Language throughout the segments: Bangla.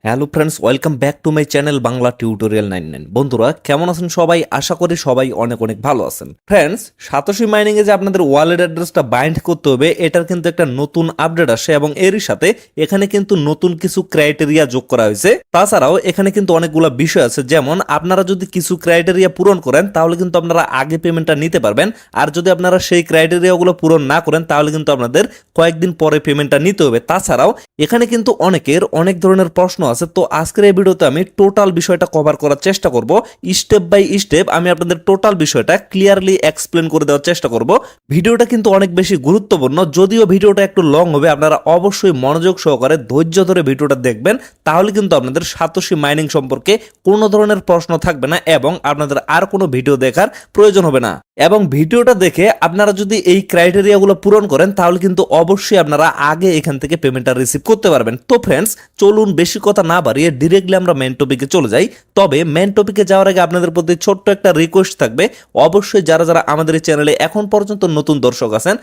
Hello friends, welcome back to my channel Bangla tutorial 99। বন্ধুরা কেমন আছেন সবাই? আশা করি সবাই অনেক অনেক ভালো আছেন। ফ্রেন্ডস, সাতোশি মাইনিং এ যে আপনাদের ওয়ালেট অ্যাড্রেসটা বাইন্ড করতে হবে, এটার কিন্তু একটা নতুন আপডেট আসে এবং এরই সাথে এখানে কিন্তু নতুন কিছু ক্রাইটেরিয়া যোগ করা হয়েছে। তাছাড়াও এখানে কিন্তু অনেকগুলো বিষয় আছে, যেমন আপনারা যদি কিছু ক্রাইটেরিয়া পূরণ করেন তাহলে কিন্তু আপনারা আগে পেমেন্টটা নিতে পারবেন, আর যদি আপনারা সেই ক্রাইটেরিয়াগুলো পূরণ না করেন তাহলে কিন্তু আপনাদের কয়েকদিন পরে পেমেন্টটা নিতে হবে। তাছাড়াও এখানে কিন্তু অনেকের অনেক ধরনের প্রশ্ন আছে, তো আজকের এই ভিডিওতে আমি টোটাল বিষয়টা কভার করার চেষ্টা করব। স্টেপ বাই স্টেপ আমি আপনাদের টোটাল বিষয়টা ক্লিয়ারলি এক্সপ্লেন করে দেওয়ার চেষ্টা করব। ভিডিওটা কিন্তু অনেক বেশি গুরুত্বপূর্ণ, যদিও ভিডিওটা একটু লং হবে, আপনারা অবশ্যই মনোযোগ সহকারে ধৈর্য ধরে ভিডিওটা দেখবেন, তাহলে কিন্তু আপনাদের সাতোশি মাইনিং সম্পর্কে কোনো ধরনের প্রশ্ন থাকবে না এবং আপনাদের আর কোনো ভিডিও দেখার প্রয়োজন হবে না। এবং ভিডিওটা দেখে আপনারা যদি এই ক্রাইটেরিয়াগুলো পূরণ করেন তাহলে কিন্তু অবশ্যই আপনারা আগে এখান থেকে পেমেন্টটা রিসিভ করতে পারবেন। তো ফ্রেন্ডস, চলুন বেশি কথা না বাড়িয়ে ডিরেক্টলি আমরা মেন টপিকে চলে যাই। তবে মেন টপিকে যাওয়ার আগে আপনাদের প্রতি ছোট্ট একটা রিকোয়েস্ট থাকবে, অবশ্যই যারা যারা আমাদের এই চ্যানেলে এখন পর্যন্ত নতুন দর্শক আছেন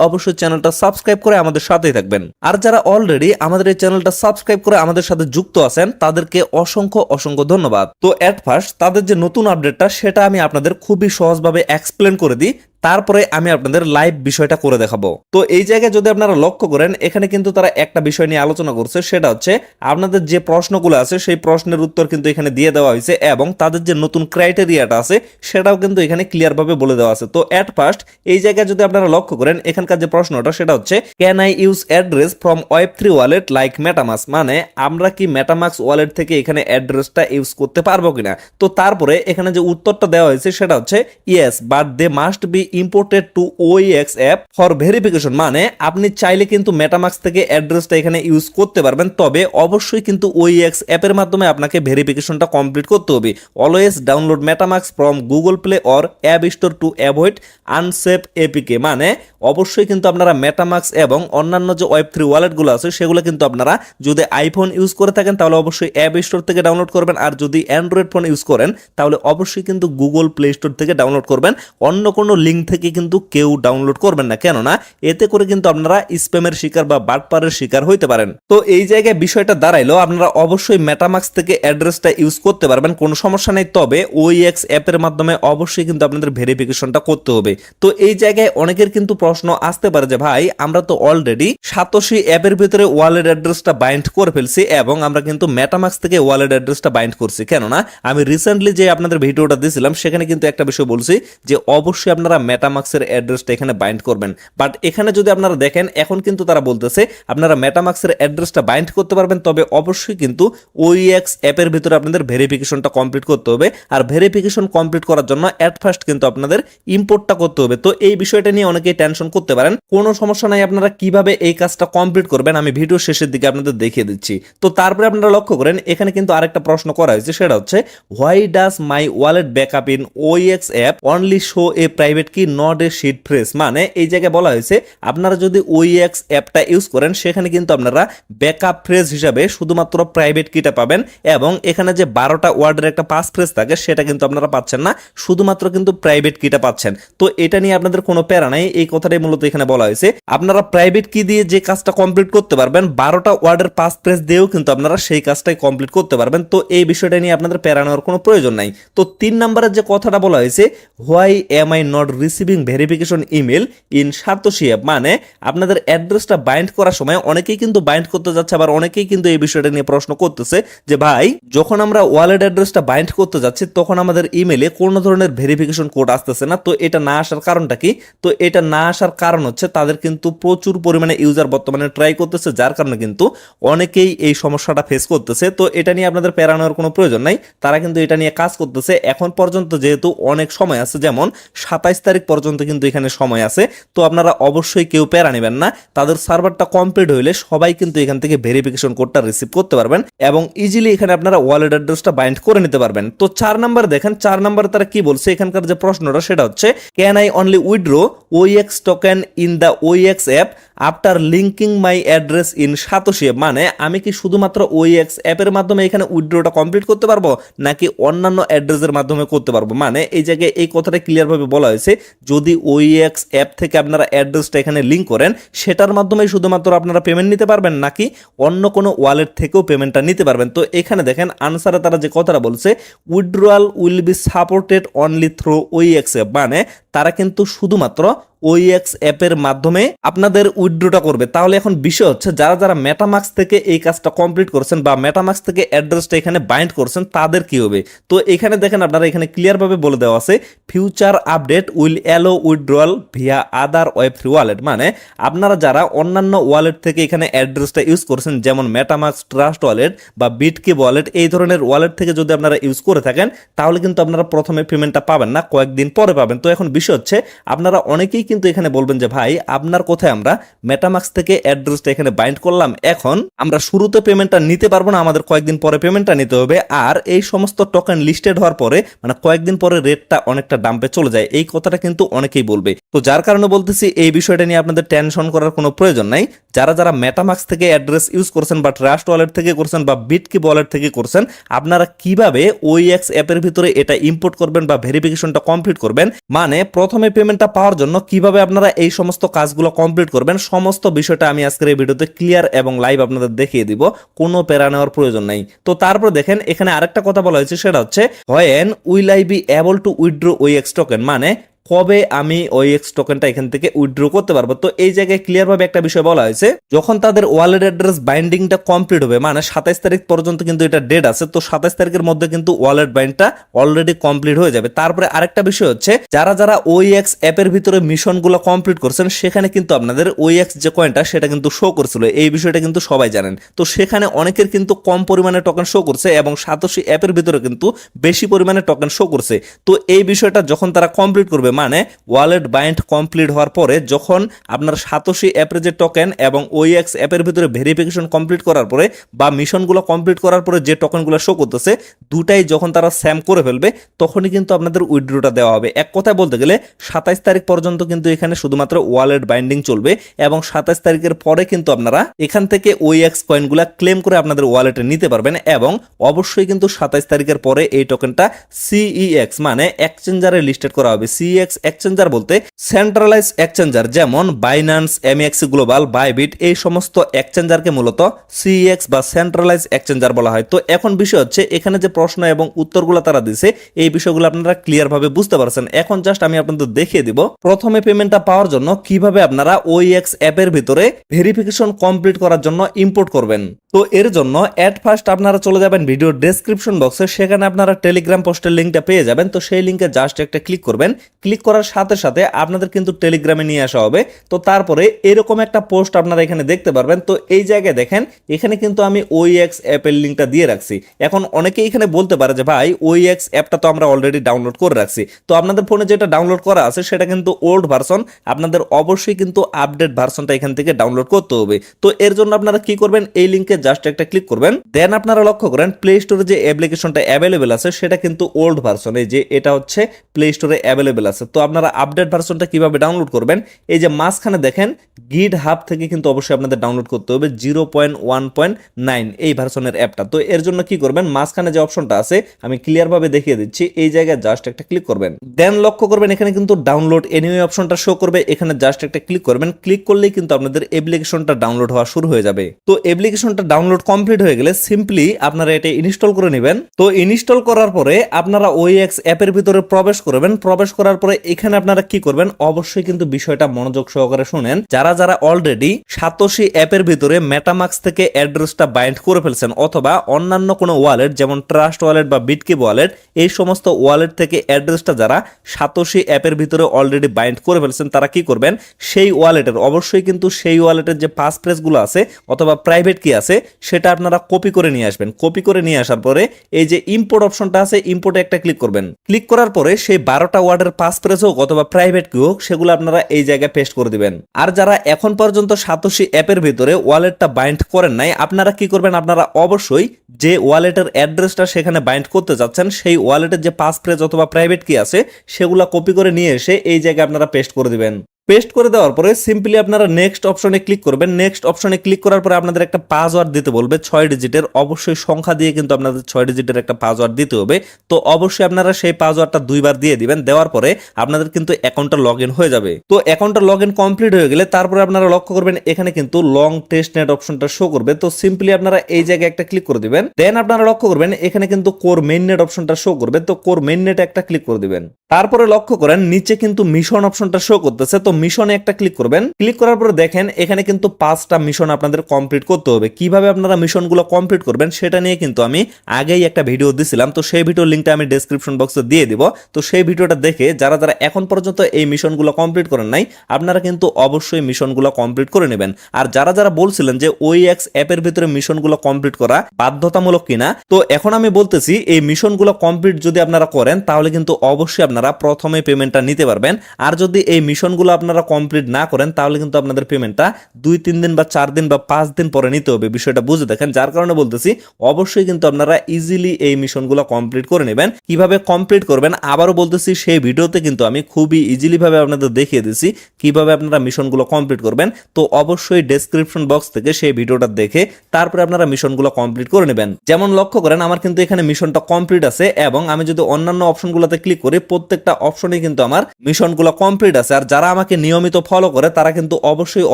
অবশ্যই চ্যানেলটা সাবস্ক্রাইব করে আমাদের সাথেই থাকবেন। আর যারা অলরেডি আমাদের এই চ্যানেলটা সাবস্ক্রাইব করে আমাদের সাথে যুক্ত আছেন তাদেরকে অসংখ্য অসংখ্য ধন্যবাদ। তো এট ফার্স্ট তাদের যে নতুন আপডেটটা সেটা আমি আপনাদের খুবই সহজভাবে এক্সপ্লেন করে দিই, তারপরে আমি আপনাদের লাইভ বিষয়টা করে দেখাবো। তো এই জায়গায় যদি আপনারা লক্ষ্য করেন, এখানে কিন্তু তারা একটা বিষয় নিয়ে আলোচনা করছে, সেটা হচ্ছে আপনাদের যে প্রশ্নগুলো আছে সেই প্রশ্নের উত্তর কিন্তু এখানে দিয়ে দেওয়া হয়েছে এবং তাদের যে নতুন ক্রাইটেরিয়াটা আছে সেটাও কিন্তু এখানে ক্লিয়ার ভাবে বলে দেওয়া আছে। তো এট ফার্স্ট এই জায়গায় যদি আপনারা লক্ষ্য করেন, এখানকার যে প্রশ্নটা সেটা হচ্ছে can I use address from ওয়েব3 ওয়ালেট লাইক মেটামাস্ক, মানে আমরা কি মেটামাস্ক ওয়ালেট থেকে এখানে অ্যাড্রেসটা ইউজ করতে পারবো কিনা। তো তারপরে এখানে যে উত্তরটা দেওয়া হয়েছে সেটা হচ্ছে yes but they must be imported to OEX app for verification, মানে আপনি চাইলে কিন্তু মেটামাস্ক থেকে অ্যাড্রেসটা এখানে ইউজ করতে পারবেন, তবে অবশ্যই কিন্তু OEX অ্যাপের মাধ্যমে আপনাকে ভেরিফিকেশনটা কমপ্লিট করতে হবে। Always download MetaMask from Google play or app store to avoid unsafe APK, মানে অবশ্যই কিন্তু আপনারা মেটামাস্ক এবং অন্যান্য যে ওয়েব3 ওয়ালেটগুলো আছে সেগুলো কিন্তু আপনারা যদি আইফোন ইউজ করে থাকেন তাহলে অবশ্যই অ্যাপ স্টোর থেকে ডাউনলোড করবেন, আর যদি অ্যান্ড্রয়েড ফোন ইউজ করেন তাহলে অবশ্যই কিন্তু গুগল প্লে স্টোর থেকে ডাউনলোড করবেন। অন্য কোনো লিঙ্ক থেকে কিন্তু কেউ ডাউনলোড করবেন না, কেননা এতে করে কিন্তু আপনারা স্প্যামের শিকার বা বাটপারের শিকার হইতে পারেন। তো এই জায়গায় বিষয়টা দাঁড়াইলো আপনারা অবশ্যই মেটামাস্ক থেকে অ্যাড্রেসটা ইউজ করতে পারবেন, কোনো সমস্যা নেই, তবে OEX অ্যাপের মাধ্যমে অবশ্যই কিন্তু আপনাদের ভেরিফিকেশনটা করতে হবে। তো এই জায়গায় অনেকের কিন্তু প্রশ্ন আসতে পারে যে ভাই আমরা তো অলরেডি সাতোশি অ্যাপের ভিতরে ওয়ালেট অ্যাড্রেসটা বাইন্ড করে ফেলছি এবং আমরা কিন্তু মেটামাস্ক থেকে ওয়ালেট অ্যাড্রেসটা বাইন্ড করছি, কেননা আমি রিসেন্টলি যে আপনাদের ভিডিওটা দিয়েছিলাম সেখানে কিন্তু একটা বিষয় বলছি যে অবশ্যই আপনারা মেটামাস্কের অ্যাড্রেসটা এখানে বাইন্ড করবেন। বাট এখানে যদি আপনারা দেখেন এখন কিন্তু তারা বলতেছে আপনারা মেটামাস্কের অ্যাড্রেসটা বাইন্ড করতে পারবেন, তবে অবশ্যই কিন্তু OEX অ্যাপের ভিতরে আপনাদের ভেরিফিকেশনটা কমপ্লিট করতে হবে, আর ভেরিফিকেশন কমপ্লিট করার জন্য অ্যাট ফার্স্ট কিন্তু আপনাদের ইম্পোর্টটা করতে হবে। তো এই বিষয়টা নিয়ে অনেকেই টেনশন করতে পারেন, কোনো সমস্যা নাই, আপনারা কিভাবে এই কাজটা কমপ্লিট করবেন আমি ভিডিও শেষের দিকে আপনাদের দেখিয়ে দিচ্ছি। তো তারপরে আপনারা লক্ষ্য করেন এখানে কিন্তু আরেকটা প্রশ্ন করা হয়েছে, সেটা হচ্ছে why does my wallet backup in OEX app only show A private কি নট এ শিট ফ্রেজ, মানে এই জায়গায় বলা হয়েছে আপনারা যদি OEX অ্যাপটা ইউজ করেন সেখানে কিন্তু আপনারা ব্যাকআপ ফ্রেজ হিসাবে শুধুমাত্র প্রাইভেট কিটা পাবেন এবং এখানে যে 12টা ওয়ার্ডের একটা পাস ফ্রেজ থাকে সেটা কিন্তু আপনারা পাচ্ছেন না, শুধুমাত্র কিন্তু প্রাইভেট কিটা পাচ্ছেন। তো এটা নিয়ে আপনাদের কোনো প্যারা নাই, এই কথাটাই মূলত এখানে বলা হয়েছে আপনারা প্রাইভেট কি দিয়ে যে কাজটা কমপ্লিট করতে পারবেন 12টা ওয়ার্ডের পাস ফ্রেজ দিয়েও কিন্তু আপনারা সেই কাজটাই কমপ্লিট করতে পারবেন। তো এই বিষয়টা নিয়ে আপনাদের প্যারা নেওয়ার কোনো প্রয়োজন নাই। তো 3 নম্বরের যে কথাটা বলা হয়েছে why M I not receiving verification email in satoshi app, মানে আপনাদের অ্যাড্রেসটা বাইন্ড করার সময় অনেকেই কিন্তু বাইন্ড করতে যাচ্ছে, আবার অনেকেই কিন্তু এই বিষয়টা নিয়ে প্রশ্ন করতেছে যে ভাই যখন আমরা ওয়ালেট অ্যাড্রেসটা বাইন্ড করতে যাচ্ছি তখন আমাদের ইমেলে কোনো ধরনের ভেরিফিকেশন কোড আসতেছে না। তো এটা না আসার কারণটা কি? তো এটা না আসার কারণ হচ্ছে তাদের কিন্তু প্রচুর পরিমাণে ইউজার বর্তমানে ট্রাই করতেছে, যার কারণে কিন্তু অনেকেই এই সমস্যাটা ফেস করতেছে। তো এটা নিয়ে আপনাদের প্যারা নেওয়ার কোনো প্রয়োজন নাই, তারা কিন্তু এটা নিয়ে কাজ করতেছে এখন পর্যন্ত, যেহেতু অনেক সময় আছে, যেমন 27 তারিখ পর্যন্ত কিন্তু এখানে সময় আছে। তো আপনারা অবশ্যই কেউ প্যারা নেবেন না, তাদের সার্ভারটা কমপ্লিট হইলে সবাই কিন্তু এখান থেকে ভেরিফিকেশন কোডটা রিসিভ করতে পারবেন এবং ইজিলি এখানে আপনারা ওয়ালেট অ্যাড্রেসটা বাইন্ড করে নিতে পারবেন। তো 4 নাম্বার দেখেন, 4 নাম্বারে তারা কি বলছে, এখানকার যে প্রশ্নটা সেটা হচ্ছে can I only withdraw OEX token in the OEX app after linking my address in satoshi app, মানে আমি কি শুধুমাত্র OEX অ্যাপের মাধ্যমে এখানে উইথড্রটা কমপ্লিট করতে পারবো নাকি অন্যান্য অ্যাড্রেসের মাধ্যমে করতে পারবো। মানে এই জায়গায় এই কথাটা ক্লিয়ার ভাবে বলা হয়েছে, যদি OEX অ্যাপ থেকে আপনারা অ্যাড্রেসটা এখানে লিঙ্ক করেন সেটার মাধ্যমে শুধুমাত্র আপনারা পেমেন্ট নিতে পারবেন নাকি অন্য কোনো ওয়ালেট থেকেও পেমেন্টটা নিতে পারবেন। তো এখানে দেখেন আনসারে তারা যে কথাটা বলছে, withdrawal will be supported only through OEX app, মানে তারা কিন্তু শুধুমাত্র OEX অ্যাপের মাধ্যমে আপনাদের উইথড্রটা করবে। তাহলে এখন বিষয় হচ্ছে যারা যারা মেটামাক্স থেকে এই কাজটা কমপ্লিট করছেন বা মেটামাক্স থেকে অ্যাড্রেসটা এখানে বাইন্ড করছেন তাদের কি হবে। তো এখানে দেখেন আপনারা এখানে ক্লিয়ার ভাবে বলে দেওয়া আছে, future update will allow withdrawal via other ওয়েব3 ওয়ালেট, মানে আপনারা যারা অন্যান্য ওয়ালেট থেকে এখানে অ্যাড্রেসটা ইউজ করছেন যেমন মেটামাক্স, ট্রাস্ট ওয়ালেট বা বিটকিপ ওয়ালেট, এই ধরনের ওয়ালেট থেকে যদি আপনারা ইউজ করে থাকেন তাহলে কিন্তু আপনারা প্রথমে পেমেন্টটা পাবেন না, কয়েকদিন পরে পাবেন। তো এখন বিষয় হচ্ছে আপনারা অনেকেই কিন্তু এখানে বলবেন যে ভাই আপনার কোথায় আমরা মেটামাক্স থেকে অ্যাড্রেসটা এখানে বাইন্ড করলাম, এখন আমরা শুরুতে পেমেন্টটা নিতে পারবো না, আমাদের কয়েকদিন পরে পেমেন্টটা নিতে হবে। আর এই সমস্ত টোকেন লিস্টেড হওয়ার পরে মানে কয়েকদিন পরে রেটটা অনেকটা ডাম্পে চলে যায়, এই কথাটা কিন্তু অনেকেই বলবে। তো যার কারণে বলতেছি এই বিষয়টা নিয়ে আপনাদের টেনশন করার কোনো প্রয়োজন নাই। যারা যারা মেটামাক্স থেকে অ্যাড্রেস ইউজ করছেন বা ট্রাস্ট ওয়ালেট থেকে করছেন বা বিটকিপ ওয়ালেট থেকে করছেন, আপনারা কিভাবে OEX অ্যাপের ভিতরে এটা ইম্পোর্ট করবেন বা ভেরিফিকেশনটা কমপ্লিট করবেন, মানে প্রথমে পেমেন্টটা পাওয়ার জন্য কিভাবে আপনারা এই সমস্ত কাজগুলো কমপ্লিট করবেন, সমস্ত বিষয়টা আমি আজকের এই ভিডিওতে ক্লিয়ার এবং লাইভ আপনাদের দেখিয়ে দিব, কোনো প্যারা নেওয়ার প্রয়োজন নাই। তো তারপর দেখেন এখানে আরেকটা কথা বলা হয়েছে, সেটা হচ্ছে when will I be able to withdraw OEX token, মানে কবে আমি OEX টোকেনটা এখান থেকে উইথড্র করতে পারবো। তো এই জায়গায় ক্লিয়ার ভাবে একটা বিষয় বলা হয়েছে, যখন তাদের ওয়ালেট অ্যাড্রেস বাইন্ডিংটা কমপ্লিট হবে, মানে 27 তারিখ পর্যন্ত কিন্তু এটা ডেট আছে, তো 27 তারিখের মধ্যে কিন্তু ওয়ালেট বাইন্ডটা অলরেডি কমপ্লিট হয়ে যাবে। তারপরে আরেকটা বিষয় হচ্ছে যারা যারা OEX অ্যাপের ভিতরে মিশনগুলো কমপ্লিট করছেন সেখানে কিন্তু আপনাদের OEX যে কয়েনটা সেটা কিন্তু শো করছিল, এই বিষয়টা কিন্তু সবাই জানেন। তো সেখানে অনেকের কিন্তু কম পরিমাণে টোকেন শো করছে এবং সাতোশি অ্যাপের ভিতরে কিন্তু বেশি পরিমাণে টোকেন শো করছে। তো এই বিষয়টা যখন তারা কমপ্লিট করবে, মানে ওয়ালেট বাইন্ড কমপ্লিট হওয়ার পরে যখন আপনার সাতোশি অ্যাপের যে টোকেন এবং OEX অ্যাপের ভিতরে ভেরিফিকেশন কমপ্লিট করার পরে বা মিশনগুলো কমপ্লিট করার পরে যে টোকেনগুলো শো করতেছে দুটাই যখন তারা স্যাম করে ফেলবে তখনই কিন্তু আপনাদের উইথড্রটা দেওয়া হবে। এক কথায় বলতে গেলে 27 তারিখ পর্যন্ত কিন্তু এখানে শুধুমাত্র ওয়ালেট বাইন্ডিং চলবে এবং 27 তারিখের পরে কিন্তু আপনারা এখান থেকে OEX কয়েনগুলো ক্লেম করে আপনাদের ওয়ালেটে নিতে পারবেন এবং অবশ্যই কিন্তু 27 তারিখের পরে এই টোকেনটা CEX মানে এক্সচেঞ্জারে লিস্টেড করা হবে। CEX এক্সচেঞ্জার বলতে সেন্ট্রালাইজ এক্সচেঞ্জার, যেমন বাইন্যান্স, MX গ্লোবাল, বাইবিট, এই সমস্ত এক্সচেঞ্জারকে মূলত CEX বা সেন্ট্রালাইজ এক্সচেঞ্জার বলা হয়। তো এখন বিষয় হচ্ছে এখানে যে প্রশ্ন এবং উত্তরগুলো তারা দিছে এই বিষয়গুলো আপনারা ক্লিয়ার ভাবে বুঝতে পারছেন। এখন জাস্ট আমি আপনাদের দেখিয়ে দিব প্রথমে পেমেন্টটা পাওয়ার জন্য কিভাবে আপনারা OEX অ্যাপের ভিতরে ভেরিফিকেশন কমপ্লিট করার জন্য ইম্পোর্ট করবেন। তো এর জন্য এট ফার্স্ট আপনারা চলে যাবেন ভিডিও ডেসক্রিপশন বক্সে, সেখানে আপনারা টেলিগ্রাম পোস্টের লিঙ্কটা পেয়ে যাবেন। তো সেই লিঙ্কে জাস্ট একটা ক্লিক করবেন, ক্লিক করার সাথে সাথে আপনাদের কিন্তু টেলিগ্রামে নিয়ে আসা হবে। তো তারপরে এরকম একটা পোস্ট আপনারা এখানে দেখতে পারবেন। তো এই জায়গায় দেখেন এখানে কিন্তু আমি OEX অ্যাপের লিঙ্কটা দিয়ে রাখছি। এখন অনেকেই এখানে বলতে পারে যে ভাই OEX অ্যাপটা তো আমরা অলরেডি ডাউনলোড করে রাখছি, তো আপনাদের ফোনে যেটা ডাউনলোড করা আছে সেটা কিন্তু ওল্ড ভার্সন, আপনাদের অবশ্যই কিন্তু আপডেট ভার্সনটা এখান থেকে ডাউনলোড করতে হবে। তো এর জন্য আপনারা কি করবেন, এই লিঙ্কে জাস্ট একটা ক্লিক করবেন, দেন আপনারা লক্ষ্য করেন প্লে স্টোরে যে অ্যাপ্লিকেশনটা অ্যাভেলেবেল আছে সেটা কিন্তু ওল্ড ভার্সন, এই যে এটা হচ্ছে প্লে স্টোরে অ্যাভেলেবেল আছে। তো আপনারা আপডেট ভার্সনটা কিভাবে ডাউনলোড করবেন, এই যে মাঝখানে দেখেন গিট হাব থেকে কিন্তু অবশ্যই আপনাদের ডাউনলোড করতে হবে 0.1.9 এই ভার্সনের অ্যাপটা। তো এর জন্য কি করবেন, মাঝখানে যে অপশনটা আছে আমি ক্লিয়ার ভাবে দেখিয়ে দিচ্ছি, এই জায়গায় জাস্ট একটা ক্লিক করবেন, দেন লক্ষ্য করবেন এখানে কিন্তু ডাউনলোড এনিওয়ে অপশনটা শো করবে, এখানে জাস্ট একটা ক্লিক করবেন, ক্লিক করলেই কিন্তু আপনাদের অ্যাপ্লিকেশনটা ডাউনলোড হওয়া শুরু হয়ে যাবে। তো অ্যাপ্লিকেশনটা ডাউনলোড কমপ্লিট হয়ে গেলে সিম্পলি আপনারা এটা ইনস্টল করে নেবেন। তো ইনস্টল করার পরে আপনারা OEX অ্যাপের ভিতরে প্রবেশ করবেন, প্রবেশ করার পরে এখানে আপনারা কি করবেন, অবশ্যই কিন্তু বিষয়টা মনোযোগ সহকারে শুনেন। যারা যারা অলরেডি সাতোশি অ্যাপের ভিতরে মেটামাক্স থেকে অ্যাড্রেসটা বাইন্ড করে ফেলছেন অথবা অন্যান্য কোনো ওয়ালেট যেমন ট্রাস্ট ওয়ালেট বা বিটকিপ ওয়ালেট, এই সমস্ত ওয়ালেট থেকে অ্যাড্রেসটা যারা সাতোশি অ্যাপের ভিতরে অলরেডি বাইন্ড করে ফেলছেন তারা কি করবেন, সেই ওয়ালেটের অবশ্যই কিন্তু সেই ওয়ালেটের যে পাস ফ্রেজগুলো আছে অথবা প্রাইভেট কি আছে সেটা আপনারা কপি করে নিয়ে আসবেন। কপি করে নিয়ে আসার পরে এই যে ইম্পোর্ট অপশনটা আছে, ইম্পোর্টে একটা ক্লিক করবেন, ক্লিক করার পরে সেই 12টা ওয়ার্ডের পাস ফ্রেজ হোক অথবা প্রাইভেট কি হোক সেগুলো আপনারা এই জায়গায় পেস্ট করে দিবেন। আর যারা এখন পর্যন্ত সাতোশি অ্যাপের ভিতরে ওয়ালেটটা বাইন্ড করেন নাই আপনারা কি করবেন, আপনারা অবশ্যই যে ওয়ালেটের অ্যাড্রেসটা সেখানে বাইন্ড করতে যাচ্ছেন সেই ওয়ালেটের যে পাস ফ্রেজ অথবা প্রাইভেট কি আছে সেগুলো কপি করে নিয়ে এসে এই জায়গায় আপনারা পেস্ট করে দিবেন। পেস্ট করে দেওয়ার পরে সিম্পলি আপনারা নেক্সট অপশনে ক্লিক করবেন। নেক্সট অপশনে ক্লিক করার পরে আপনাদের একটা পাসওয়ার্ড দিতে বলবে 6 ডিজিটের, অবশ্যই সংখ্যা দিয়ে কিন্তু আপনাদের 6 ডিজিটের একটা পাসওয়ার্ড দিতে হবে। তো অবশ্যই আপনারা সেই পাসওয়ার্ডটা 2বার দিয়ে দিবেন। দেওয়ার পরে আপনাদের কিন্তু অ্যাকাউন্টটা লগ ইন হয়ে যাবে। তো অ্যাকাউন্টটা লগ ইন কমপ্লিট হয়ে গেলে তারপরে আপনারা লক্ষ্য করবেন এখানে কিন্তু লং টেস্ট নেট অপশনটা শো করবে। তো সিম্পলি আপনারা এই জায়গায় একটা ক্লিক করে দিবেন। দেন আপনারা লক্ষ্য করবেন এখানে কিন্তু কোর মেইন নেট অপশনটা শো করবে। তো কোর মেইন নেটে একটা ক্লিক করে দিবেন। তারপরে লক্ষ্য করেন নিচে কিন্তু মিশন অপশনটা শো করতেছে। তো মিশনে একটা ক্লিক করবেন। ক্লিক করার পরে দেখেন এখানে কিন্তু 5টা মিশন আপনাদের কমপ্লিট করতে হবে। কিভাবে আপনারা মিশনগুলো কমপ্লিট করবেন সেটা নিয়ে কিন্তু আমি আগেই একটা ভিডিও দিছিলাম। তো সেই ভিডিওর লিঙ্কটা আমি ডেসক্রিপশন বক্সে দিয়ে দিব। তো সেই ভিডিওটা দেখে যারা যারা এখন পর্যন্ত এই মিশনগুলো কমপ্লিট করেন নাই আপনারা কিন্তু অবশ্যই মিশনগুলো কমপ্লিট করে নেবেন। আর যারা যারা বলছিলেন যে OEX অ্যাপের ভিতরে মিশনগুলো কমপ্লিট করা বাধ্যতামূলক কিনা, তো এখন আমি বলতেছি এই মিশনগুলো কমপ্লিট যদি আপনারা করেন তাহলে কিন্তু অবশ্যই আপনারা প্রথমে পেমেন্টটা নিতে পারবেন। আর যদি এই মিশনগুলো আপনারা কমপ্লিট না করেন তাহলে কিন্তু আপনাদের পেমেন্টটা 2-3 দিন বা 4 দিন বা 5 দিন পরে নিতে হবে। বিষয়টা বুঝে দেখেন, যার কারণে বলতেছি অবশ্যই কিন্তু আপনারা ইজিলি এই মিশনগুলো কমপ্লিট করে নেবেন। কিভাবে কমপ্লিট করবেন আবারও বলতেছি সেই ভিডিওতে কিন্তু আমি খুবই ইজিলি ভাবে আপনাদের দেখিয়ে দিছি কিভাবে আপনারা মিশনগুলো কমপ্লিট করবেন। তো অবশ্যই ডেসক্রিপশন বক্স থেকে সেই ভিডিওটা দেখে তারপরে আপনারা মিশনগুলো কমপ্লিট করে নেবেন। যেমন লক্ষ্য করেন আমার কিন্তু এখানে মিশনটা কমপ্লিট আছে এবং আমি যদি অন্যান্য অপশনগুলোতে ক্লিক করি প্রত্যেকটা অপশনে কিন্তু আমার মিশনগুলো কমপ্লিট আছে। আর যারা আমাকে নিয়মিত ফলো করে তারা কিন্তু অবশ্যই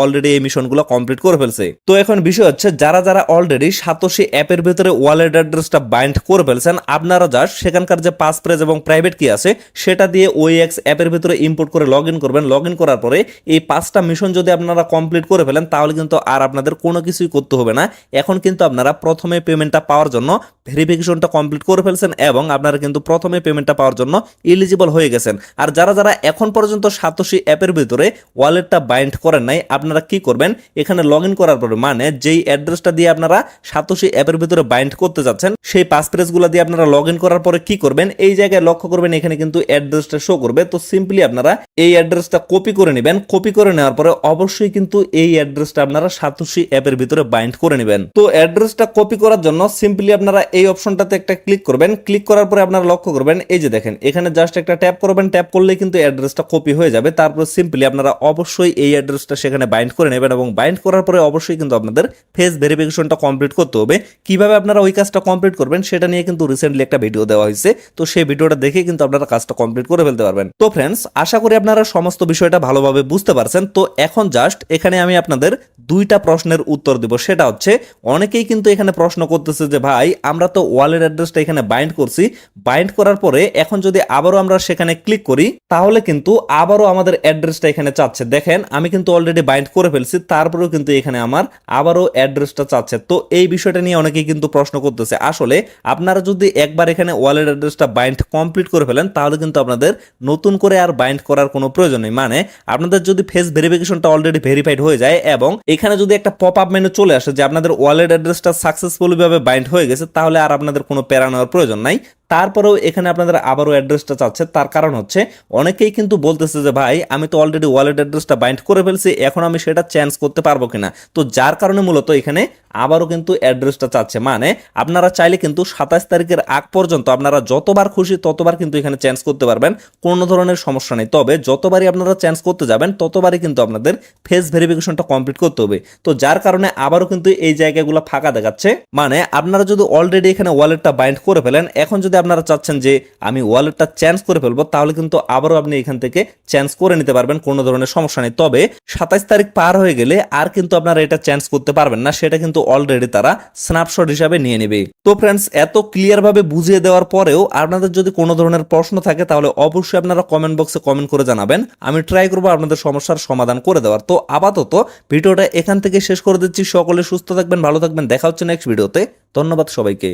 অলরেডি এই মিশনগুলো কমপ্লিট করে ফেলছে। তো এখন বিষয় হচ্ছে যারা যারা অলরেডি সাতোশি অ্যাপের ভিতরে ওয়ালেট অ্যাড্রেসটা বাইন্ড করে ফেলছেন আপনারা জাস্ট সেখানকার যে পাস ফ্রেজ এবং প্রাইভেট কি আছে সেটা দিয়ে OEX অ্যাপের ভিতরে ইম্পোর্ট করে লগ ইন করবেন। লগ ইন করার পরে এই 5টা মিশন যদি আপনারা কমপ্লিট করে ফেলেন তাহলে কিন্তু আর আপনাদের কোনো কিছুই করতে হবে না। এখন কিন্তু আপনারা প্রথমে পেমেন্টটা পাওয়ার জন্য ভেরিফিকেশনটা কমপ্লিট করে ফেলছেন এবং আপনারা কিন্তু প্রথমে পেমেন্টটা পাওয়ার জন্য এলিজিবল হয়ে গেছেন। আর যারা যারা এখন পর্যন্ত সাতোশি অ্যাপের ভিতরে ওয়ালেটটা বাইন্ড করেন নাই আপনারা কি করবেন এখানে লগ ইন করার পরে মানে যেই অ্যাড্রেসটা দিয়ে আপনারা সাতোশি অ্যাপের ভিতরে বাইন্ড করতে যাচ্ছেন সেই পাস ফ্রেজগুলো দিয়ে আপনারা লগ ইন করার পরে কি করবেন এই জায়গায় লক্ষ্য করবেন এখানে কিন্তু অ্যাড্রেসটা শো করবে। তো সিম্পলি আপনারা এই অ্যাড্রেসটা কপি করে নেবেন। কপি করে নেওয়ার পরে অবশ্যই কিন্তু এই অ্যাড্রেসটা আপনারা সাতোশি অ্যাপের ভিতরে বাইন্ড করে নেবেন। তো অ্যাড্রেসটা কপি করার জন্য সিম্পলি আপনারা এই অপশনটাতে একটা ক্লিক করবেন। ক্লিক করার পরে আপনারা লক্ষ্য করবেন এই যে দেখেন এখানে জাস্ট একটা ট্যাপ করবেন। ট্যাপ করলেই কিন্তু অ্যাড্রেসটা কপি হয়ে যাবে। তারপর সিম্পলি আপনারা অবশ্যই এই অ্যাড্রেসটা সেখানে বাইন্ড করে নেবেন এবং বাইন্ড করার পরে অবশ্যই কিন্তু আপনাদের ফেস ভেরিফিকেশনটা কমপ্লিট করতে হবে। কিভাবে আপনারা ওই কাজটা কমপ্লিট করবেন সেটা নিয়ে কিন্তু রিসেন্টলি একটা ভিডিও দেওয়া হয়েছে। তো সেই ভিডিওটা দেখে কিন্তু আপনারা কাজটা কমপ্লিট করে ফেলতে পারবেন। তো ফ্রেন্ডস আশা করি আপনারা সমস্ত বিষয়টা ভালোভাবে বুঝতে পারছেন। তো এখন জাস্ট এখানে আমি আপনাদের 2টা প্রশ্নের উত্তর দেব। সেটা হচ্ছে অনেকেই কিন্তু এখানে প্রশ্ন করতেছে যে ভাই আমরা তো ওয়ালেট অ্যাড্রেসটা এখানে বাইন্ড করছি, বাইন্ড করার পরে এখন যদি আবারও আমরা সেখানে ক্লিক করি তাহলে কিন্তু আবারও আমাদের অ্যাড্রেসটা এখানে চাচ্ছে। দেখেন আমি কিন্তু অলরেডি বাইন্ড করে ফেলছি তারপরেও কিন্তু এখানে আমার আবারও অ্যাড্রেসটা চাচ্ছে। তো এই বিষয়টা নিয়ে অনেকেই কিন্তু প্রশ্ন করতেছে। আসলে আপনারা যদি একবার এখানে ওয়ালেট অ্যাড্রেসটা বাইন্ড কমপ্লিট করে ফেলেন তাহলে কিন্তু আপনাদের নতুন করে আর বাইন্ড করার কোনো প্রয়োজন নেই। মানে আপনাদের যদি ফেস ভেরিফিকেশনটা অলরেডি ভেরিফাইড হয়ে যায় এবং এখানে যদি একটা পপ আপ মেনু চলে আসে যে আপনাদের ওয়ালেট অ্যাড্রেসটা সাকসেসফুলি ভাবে বাইন্ড হয়ে গেছে তাহলে আর আপনাদের কোনো প্যারা নেওয়ার প্রয়োজন নাই। তারপরেও এখানে আপনাদের আবারও অ্যাড্রেসটা চাচ্ছে। তার কারণ হচ্ছে অনেকেই কিন্তু বলতেছে যে ভাই আমি তো অলরেডি ওয়ালেট অ্যাড্রেসটা বাইন্ড করে ফেলছি এখন আমি সেটা চেঞ্জ করতে পারবো কিনা। তো যার কারণে মূলত এখানে আবারও কিন্তু অ্যাড্রেসটা চাচ্ছে। মানে আপনারা চাইলে কিন্তু 27 তারিখের আগ পর্যন্ত আপনারা যতবার খুশি ততবার কিন্তু এখানে চেঞ্জ করতে পারবেন, কোনো ধরনের সমস্যা নেই। তবে যতবারই আপনারা চেঞ্জ করতে যাবেন ততবারই কিন্তু আপনাদের ফেস ভেরিফিকেশনটা কমপ্লিট করতে হবে। তো যার কারণে আবারও কিন্তু এই জায়গাগুলো ফাঁকা দেখাচ্ছে। মানে আপনারা যদি অলরেডি এখানে ওয়ালেটটা বাইন্ড করে ফেলেন এখন যদি আপনারা চাচ্ছেন যে আমি ওয়ালেটটা চেঞ্জ করে ফেলবো তাহলে কিন্তু আবারও আপনি এখান থেকে চেঞ্জ করে নিতে পারবেন, কোনো ধরনের সমস্যা নেই। তবে 27 তারিখ পার হয়ে গেলে আর কিন্তু আপনারা এটা চেঞ্জ করতে পারবেন না, সেটা কিন্তু অলরেডি তারা স্ন্যাপশট হিসাবে নিয়ে নেবে। তো ফ্রেন্ডস এত ক্লিয়ার ভাবে বুঝিয়ে দেওয়ার পরেও আপনাদের যদি কোনো ধরনের প্রশ্ন থাকে তাহলে অবশ্যই আপনারা কমেন্ট বক্সে কমেন্ট করে জানাবেন। আমি ট্রাই করবো আপনাদের সমস্যার সমাধান করে দেওয়ার। তো আপাতত ভিডিওটা এখান থেকে শেষ করে দিচ্ছি। সকলে সুস্থ থাকবেন, ভালো থাকবেন, দেখা হচ্ছে নেক্সট ভিডিওতে। ধন্যবাদ সবাইকে।